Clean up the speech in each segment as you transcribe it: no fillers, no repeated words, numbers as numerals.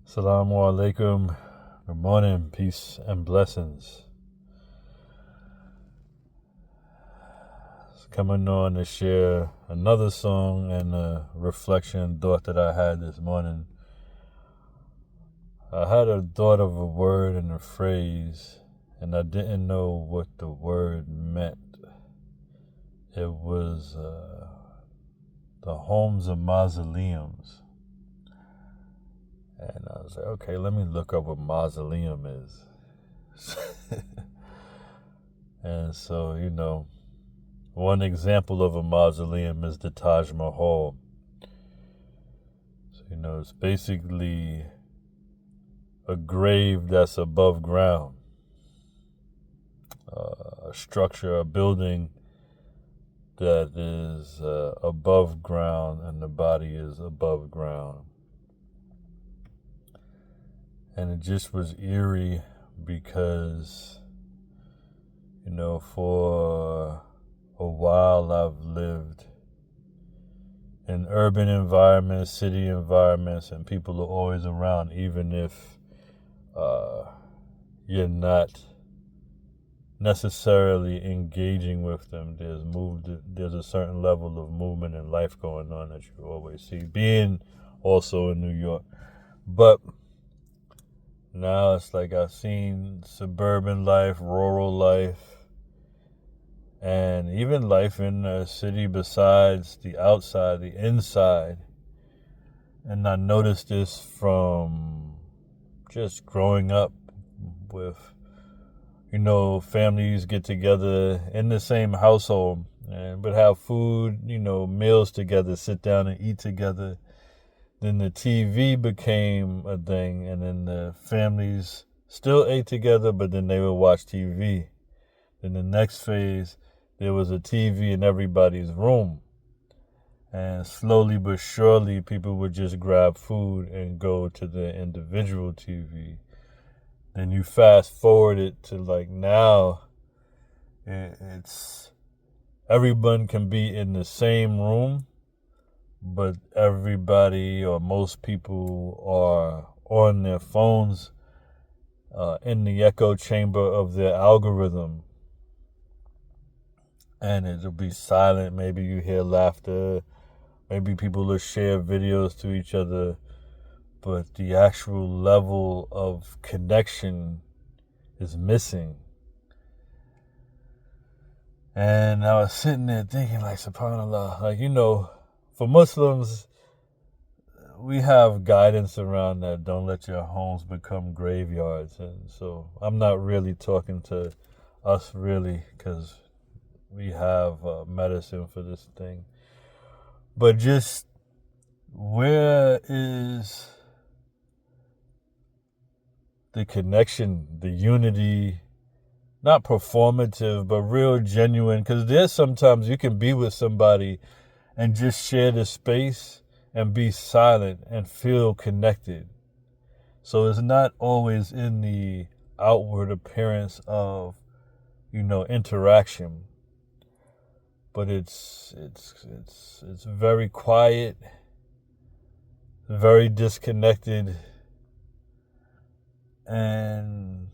Assalamu alaikum. Good morning, peace and blessings. Coming on to share another song and a reflection thought that I had this morning. I had a thought of a word and a phrase, and I didn't know what the word meant. It was the homes of mausoleums. And I was like, okay, let me look up what mausoleum is. And so, one example of a mausoleum is the Taj Mahal. So, it's basically a grave that's above ground. A structure, a building that is above ground and the body is above ground. And it just was eerie because, for a while I've lived in urban environments, city environments, and people are always around, even if you're not necessarily engaging with them. There's a certain level of movement and life going on that you always see, being also in New York. But now it's like I've seen suburban life, rural life, and even life in a city besides the outside, the inside. And I noticed this from just growing up with, families get together in the same household but have food, meals together, sit down and eat together. Then the TV became a thing, and then the families still ate together, but then they would watch TV. Then the next phase, there was a TV in everybody's room. And slowly but surely, people would just grab food and go to the individual TV. Then you fast forward it to like now, it's everyone can be in the same room, but everybody or most people are on their phones in the echo chamber of their algorithm. And it'll be silent. Maybe you hear laughter. Maybe people will share videos to each other. But the actual level of connection is missing. And I was sitting there thinking, like, subhanAllah, for Muslims, we have guidance around that. Don't let your homes become graveyards. And so I'm not really talking to us really, because we have medicine for this thing. But just where is the connection, the unity, not performative, but real genuine? Because there's sometimes you can be with somebody and just share the space and be silent and feel connected. So it's not always in the outward appearance of, interaction. But it's very quiet, very disconnected, and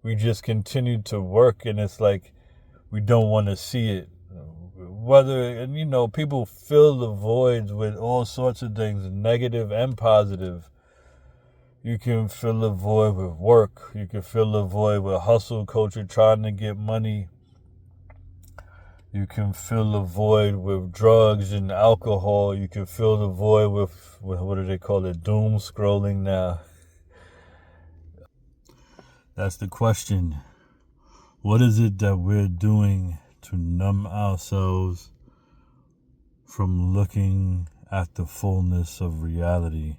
we just continue to work, and it's like we don't want to see it. People fill the voids with all sorts of things, negative and positive. You can fill the void with work. You can fill the void with hustle culture, trying to get money. You can fill the void with drugs and alcohol. You can fill the void with, what do they call it, doom scrolling now. That's the question. What is it that we're doing to numb ourselves from looking at the fullness of reality?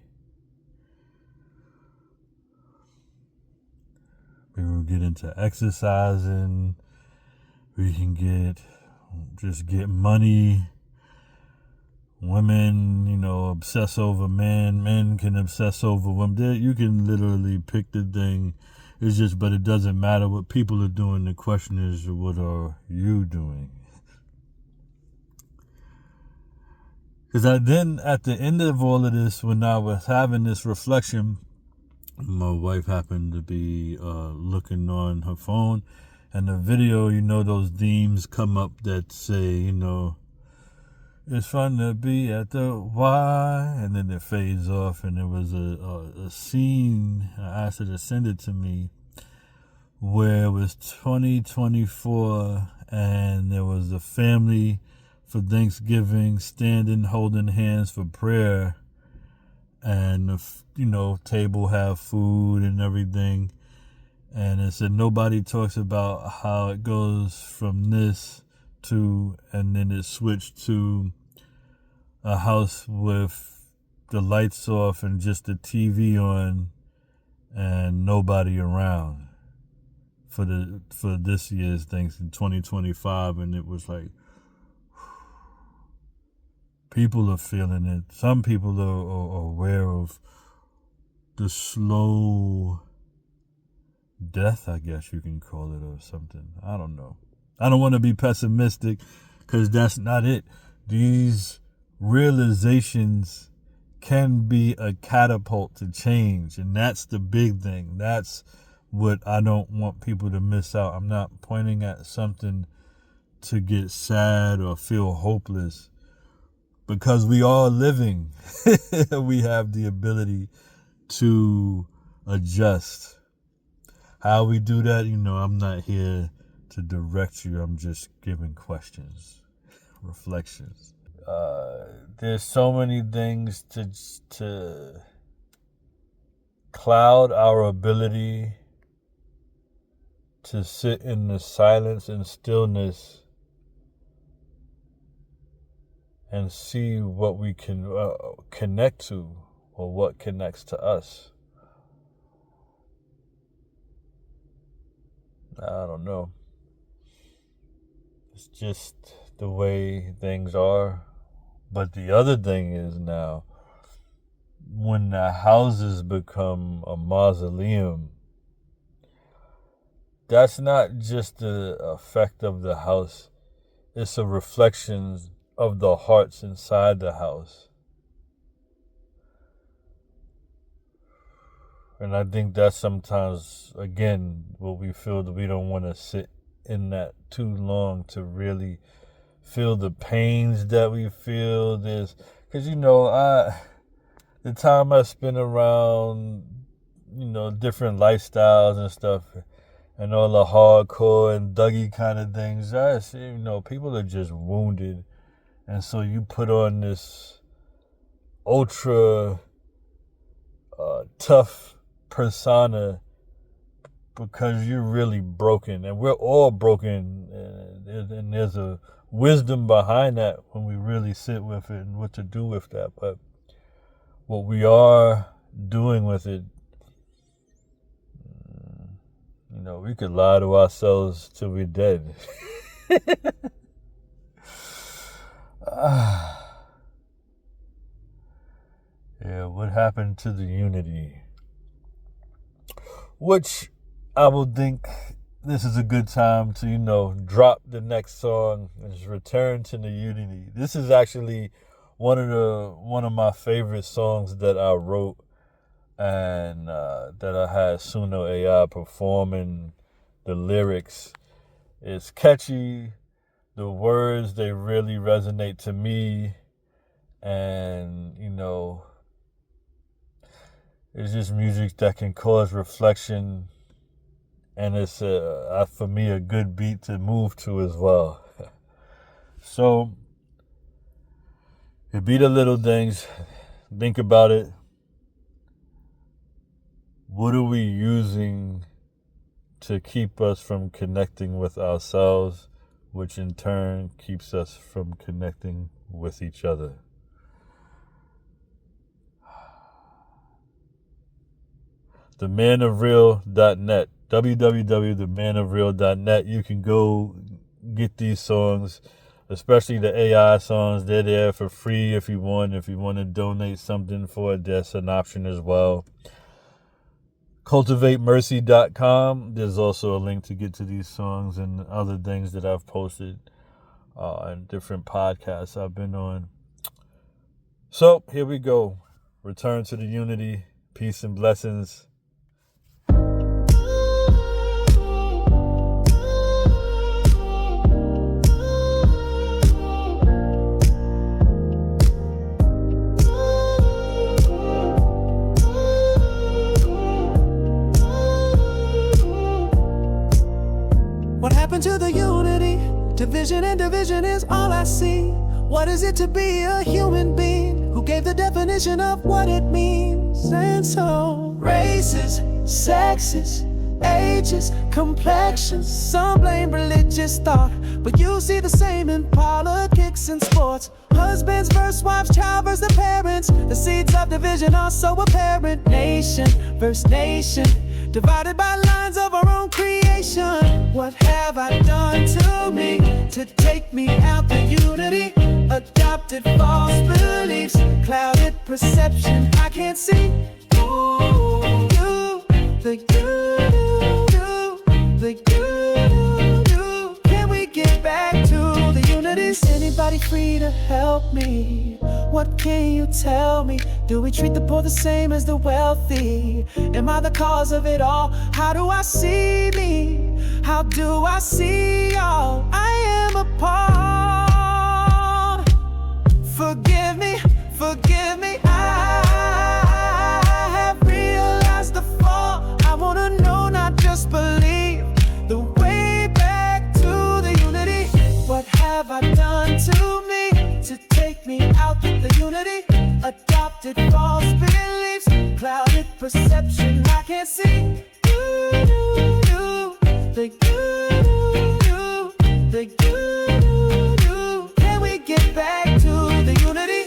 We will get into exercising. We can get money. Women, obsess over men. Men can obsess over women. You can literally pick the thing. But it doesn't matter what people are doing. The question is, what are you doing? Because then at the end of all of this, when I was having this reflection, my wife happened to be looking on her phone, and the video, those themes come up that say, it's fun to be at the Y, and then it fades off, and there was a scene, I asked her to send it to me, where it was 2024, and there was a family for Thanksgiving standing, holding hands for prayer, and the table have food and everything, and it said nobody talks about how it goes from this to, and then it switched to a house with the lights off and just the TV on and nobody around for this year's things in 2025. And it was like, people are feeling it. Some people are aware of the slow death, I guess you can call it, or something. I don't know. I don't want to be pessimistic, because that's not it. These realizations can be a catapult to change, and that's the big thing. That's what I don't want people to miss out. I'm not pointing at something to get sad or feel hopeless, because we are living. We have the ability to adjust. How we do that, I'm not here to direct you. I'm just giving questions, reflections. There's so many things to cloud our ability to sit in the silence and stillness and see what we can connect to, or what connects to us. I don't know. It's just the way things are. But the other thing is, now, when the houses become a mausoleum, that's not just the effect of the house. It's a reflection of the hearts inside the house. And I think that's sometimes, again, what we feel, that we don't want to sit in that too long to really feel the pains that we feel. Because, the time I spend around, different lifestyles and stuff, and all the hardcore and Dougie kind of things, I see, people are just wounded. And so you put on this ultra tough persona because you're really broken. And we're all broken. And there's a wisdom behind that when we really sit with it and what to do with that. But what we are doing with it, we could lie to ourselves till we're dead. Yeah, what happened to the unity? Which I would think this is a good time to, drop the next song and just return to the unity. This is actually one of my favorite songs that I wrote, and that I had Suno AI performing the lyrics. It's catchy. The words, they really resonate to me. And, it's just music that can cause reflection. And it's, for me, a good beat to move to as well. So, it be the little things. Think about it. What are we using to keep us from connecting with ourselves, which in turn keeps us from connecting with each other? themanofreal.net, www.themanofreal.net. You can go get these songs, especially the AI songs. They're there for free if you want. If you want to donate something for it, that's an option as well. CultivateMercy.com. There's also a link to get to these songs and other things that I've posted and different podcasts I've been on. So here we go. Return to the unity, peace and blessings. What happened to the unity? Division and division is all I see. What is it to be a human being? Who gave the definition of what it means? And so, races, sexes, ages, complexions. Some blame religious thought, but you see the same in politics and sports. Husbands versus wives, child versus the parents. The seeds of division are so apparent. Nation versus nation, divided by lines of our own creation. What have I done to me to take me out the unity? Adopted false beliefs, clouded perception I can't see. Ooh, you, the you. Can we get back to the unity? Is anybody free to help me? What can you tell me? Do we treat the poor the same as the wealthy? Am I the cause of it all? How do I see me? How do I see all I am a part? Forgive me, I have realized the fall. I wanna know, not just believe, the way back to the unity. What have I done to me to take me out of the unity? Adopted false beliefs, clouded perception I can't see. The can we get back to the unity?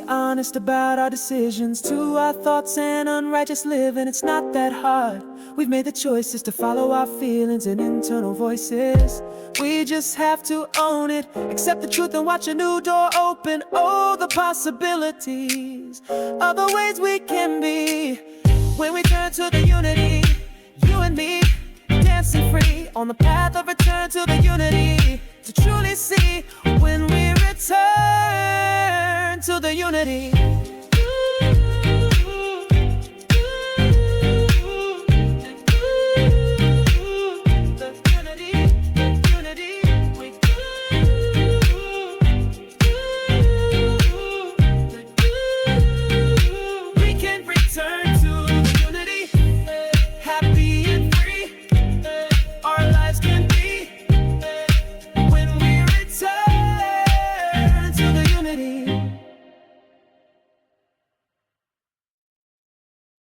Honest about our decisions, to our thoughts and unrighteous living. It's not that hard. We've made the choices to follow our feelings and internal voices. We just have to own it, accept the truth and watch a new door open. Oh, the possibilities, other ways we can be. When we turn to the unity, you and me, dancing free on the path of return to the unity. To truly see when we return to the unity. We can return to the unity, happy and free. Our lives can be when we return to the unity.